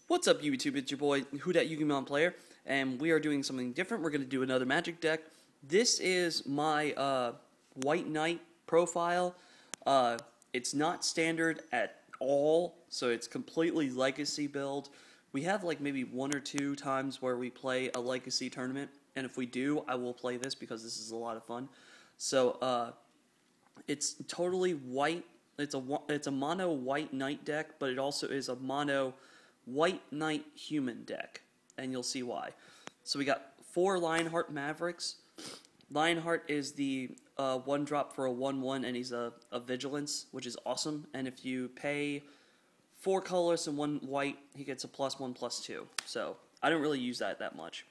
What's up, YouTube? It's your boy, Who.Dat Player, and we are doing something different. We're going to do another Magic deck. This is my White Knight profile. It's not standard at all, so it's completely Legacy build. We have like maybe one or two times where we play a Legacy tournament, and if we do, I will play this because this is a lot of fun. So, it's totally white. It's a mono White Knight deck, but it also is a mono White Knight human deck, and you'll see why. So we got 4 Lionheart Mavericks. Lionheart is the 1-drop for a 1/1, and he's a Vigilance, which is awesome. And if you pay 4 colors and 1 white, he gets a +1/+2. So I don't really use that much.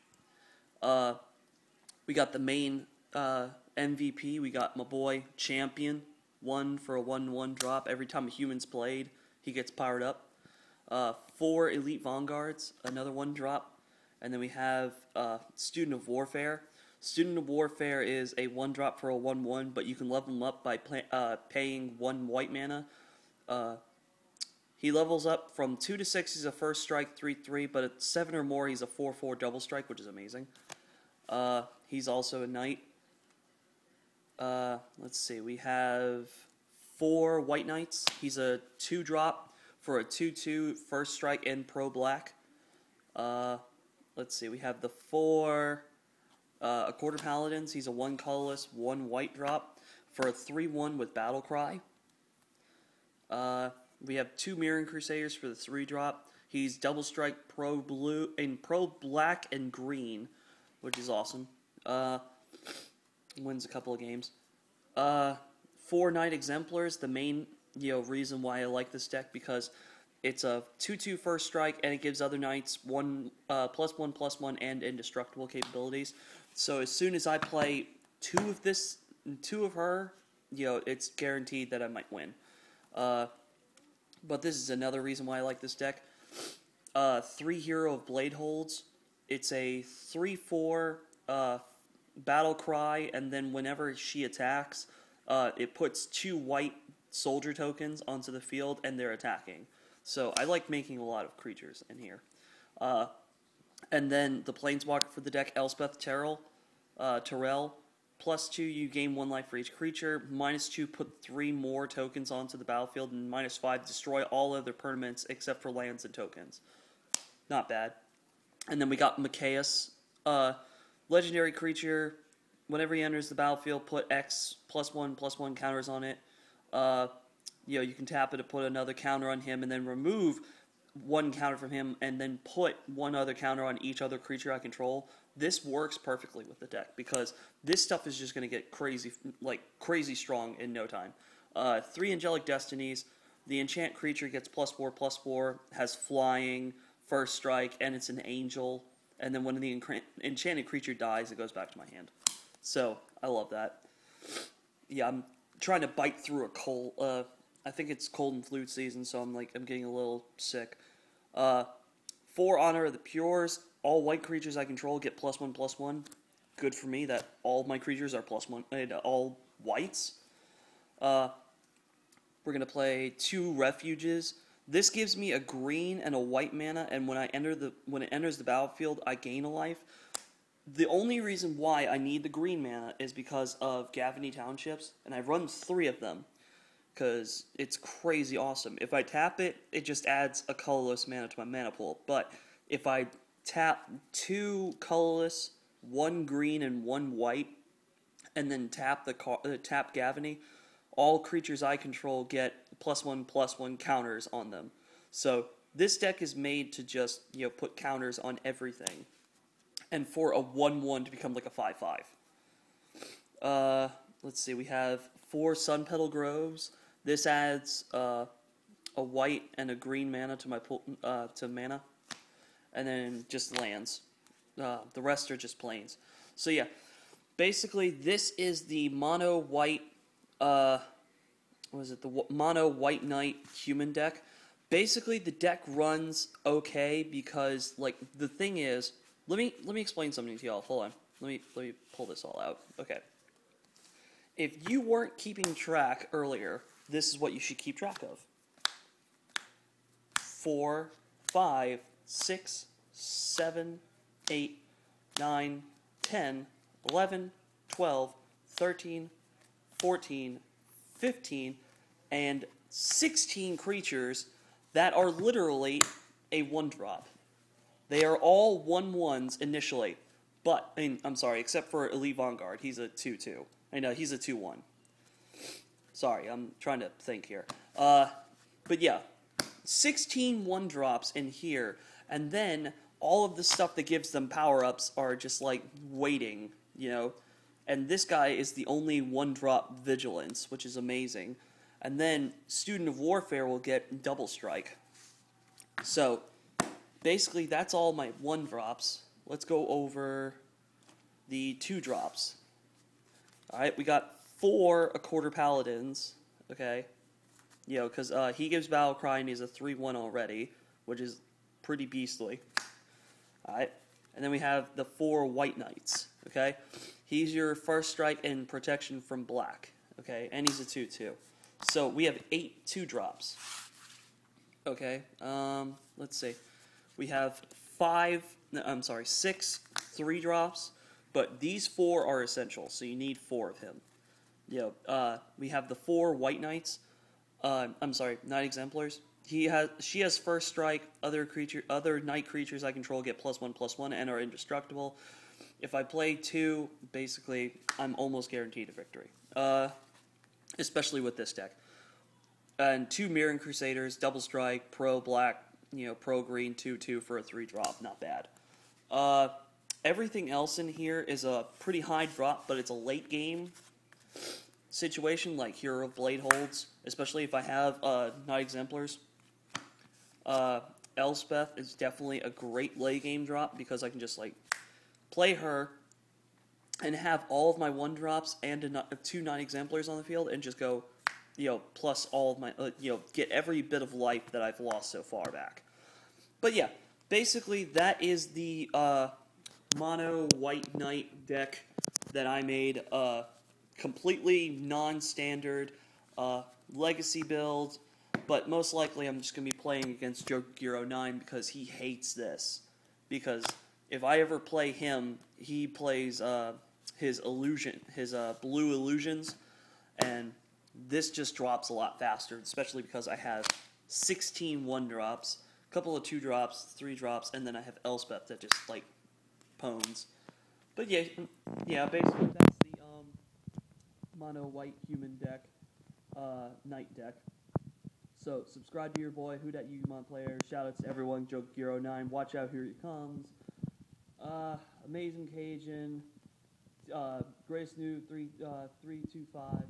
We got the main MVP. We got my boy Champion, 1 for a 1/1 drop. Every time a human's played, he gets powered up. 4 Elite Vanguards, another 1-drop. And then we have Student of Warfare. Student of Warfare is a 1-drop for a 1/1, but you can level him up by paying 1 white mana. He levels up from 2 to 6, he's a first strike, 3/3, but at 7 or more, he's a 4/4 double strike, which is amazing. He's also a knight. Let's see, we have 4 White Knights. He's a 2-drop for a 2/2 first strike and pro black. Let's see, we have the 4 Quarter Paladins. He's a 1 colorless, 1 white drop for a 3/1 with Battle Cry. We have 2 Mirroring Crusaders for the 3-drop. He's double strike pro blue and pro black and green, which is awesome. Wins a couple of games. 4 Knight Exemplars. The main reason why I like this deck, because it's a 2/2 first strike, and it gives other knights +1/+1 and indestructible capabilities. So as soon as I play 2 of her, it's guaranteed that I might win. But this is another reason why I like this deck. 3 Hero of Blade Holds. It's a 3/4 Battle Cry, and then whenever she attacks, it puts 2 white soldier tokens onto the field, and they're attacking. So I like making a lot of creatures in here. And then the Planeswalker for the deck, Elspeth Terrell. +2, you gain 1 life for each creature. -2, put 3 more tokens onto the battlefield. And -5, destroy all other permanents except for lands and tokens. Not bad. And then we got Machias. Legendary creature. Whenever he enters the battlefield, put X +1/+1 counters on it. You can tap it to put another counter on him, and then remove 1 counter from him, and then put 1 other counter on each other creature I control. This works perfectly with the deck, because this stuff is just going to get crazy strong in no time. 3 Angelic Destinies. The enchant creature gets +4/+4, has flying, first strike, and it's an angel. And then when the enchanted creature dies, it goes back to my hand. So I love that. Yeah, I'm trying to bite through a cold. I think it's cold and flu season, so I'm getting a little sick. 4 Honor of the Pures. All white creatures I control get +1/+1. Good for me that all my creatures are +1. All whites. We're gonna play 2 Refuges. This gives me a green and a white mana, and when it enters the battlefield, I gain a life. The only reason why I need the green mana is because of Gavany Townships, and I run 3 of them, because it's crazy awesome. If I tap it, it just adds a colorless mana to my mana pool. But if I tap 2 colorless, 1 green, and 1 white, and then tap tap Gavany, all creatures I control get +1/+1 counters on them. So this deck is made to just put counters on everything, and for a 1/1 to become like a 5/5. Let's see, we have 4 Sun Petal Groves. This adds a white and a green mana to my to mana, and then just lands. The rest are just plains. So yeah, basically this is the mono white. The mono White Knight human deck. Basically, the deck runs okay because the thing is, let me explain something to y'all. Hold on, let me pull this all out. Okay. If you weren't keeping track earlier, this is what you should keep track of. 4, 5, 6, 7, 8, 9, 10, 11, 12, 13, 14, 15, and 16 creatures that are literally a 1-drop. They are all 1/1s initially, but, I'm sorry, except for Elite Vanguard, he's a 2/2. I know, he's a 2/1. Sorry, I'm trying to think here. But yeah, 16 1-drops in here, and then all of the stuff that gives them power-ups are just like waiting, you know? And this guy is the only 1-drop Vigilance, which is amazing. And then Student of Warfare will get Double Strike. So, basically that's all my 1-drops. Let's go over the 2-drops. Alright, we got 4 A Quarter Paladins, okay? You know, because he gives Battle Cry and he's a 3/1 already, which is pretty beastly. Alright, and then we have the 4 White Knights, okay? He's your first strike and protection from black, okay? And he's a 2/2. So we have 8 2-drops. Okay, let's see. We have 6 3-drops, but these 4 are essential, so you need 4 of him. You know, we have the 4 White Knights. Knight Exemplars. She has first strike. Other knight creatures I control get +1/+1 and are indestructible. If I play 2, basically I'm almost guaranteed a victory. Especially with this deck. And 2 Mirroring Crusaders, double strike, pro black, you know, pro green, 2/2 for a 3-drop. Not bad. Everything else in here is a pretty high drop, but it's a late game situation, like Hero of Blade holds, especially if I have Knight Exemplars. Elspeth is definitely a great late game drop because I can just like play her and have all of my 1-drops and 2 Knight Exemplars on the field and just go, you know, plus all of my, you know, get every bit of life that I've lost so far back. But yeah, basically that is the mono White Knight deck that I made. Completely non-standard legacy build, but most likely I'm just going to be playing against Joe09 because he hates this. Because if I ever play him, he plays his blue illusions, and this just drops a lot faster, especially because I have 16 1-drops, a couple of 2-drops, 3-drops, and then I have Elspeth that just, like, pones. But yeah, basically that's the mono white human deck, knight deck. So subscribe to your boy, Who Dat Yugimon Player. Shout out to everyone, Joke09. Watch out, here he comes. Amazing Cajun. Grace New 325.